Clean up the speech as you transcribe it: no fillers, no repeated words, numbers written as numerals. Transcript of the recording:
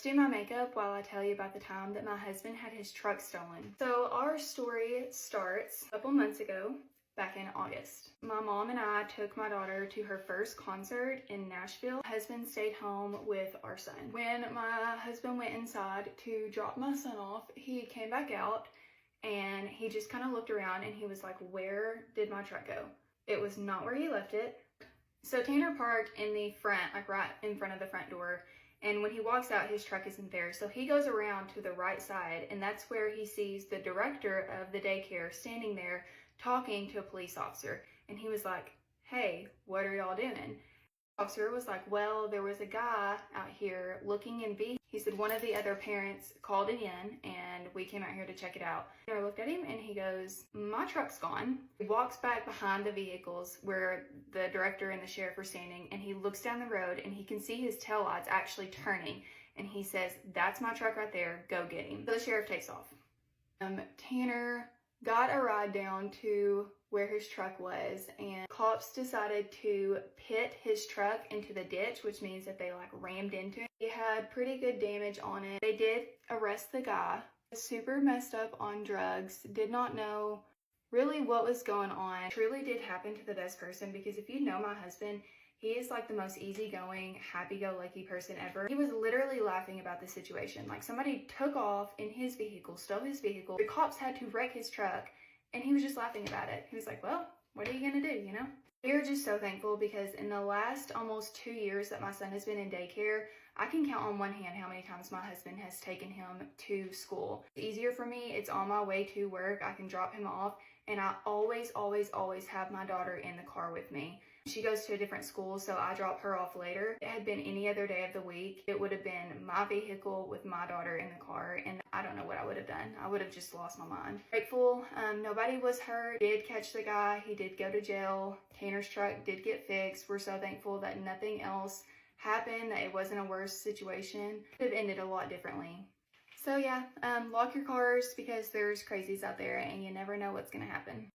Let's do my makeup while I tell you about the time that my husband had his truck stolen. So our story starts a couple months ago, back in August. My mom and I took my daughter to her first concert in Nashville. My husband stayed home with our son. When my husband went inside to drop my son off, he came back out and he just kind of looked around and he was like, "Where did my truck go?" It was not where he left it. So Tanner parked in the front, like right in front of the front door. And when he walks out, his truck isn't there. So he goes around to the right side, and that's where he sees the director of the daycare standing there talking to a police officer. And he was like, "Hey, what are y'all doing?" The officer was like, "Well, there was a guy out here looking in vehicle." He said one of the other parents called it in, and we came out here to check it out. I looked at him, and he goes, "My truck's gone." He walks back behind the vehicles where the director and the sheriff are standing, and he looks down the road, and he can see his taillights actually turning. And he says, "That's my truck right there. Go get him." So the sheriff takes off. Tanner got a ride down to where his truck was, and cops decided to pit his truck into the ditch, which means that they like rammed into it. He had pretty good damage on it. They did arrest the guy. Super messed up on drugs, did not know really what was going on. It truly did happen to the best person, because if you know my husband, he is like the most easygoing, happy-go-lucky person ever. He was literally laughing about the situation. Like, somebody took off in his vehicle, stole his vehicle. The cops had to wreck his truck, and he was just laughing about it. He was like, "Well, what are you gonna do, you know?" We are just so thankful, because in the last almost 2 years that my son has been in daycare, I can count on one hand how many times my husband has taken him to school. It's easier for me. It's on my way to work. I can drop him off, and I always have my daughter in the car with me. She goes to a different school, so I drop her off later. If it had been any other day of the week, it would have been my vehicle with my daughter in the car, and I don't know what I would have done. I would have just lost my mind. Grateful, nobody was hurt. Did catch the guy. He did go to jail. Tanner's truck did get fixed. We're so thankful that nothing else happened, that it wasn't a worse situation. It could have ended a lot differently. So yeah, lock your cars, because there's crazies out there and you never know what's gonna happen.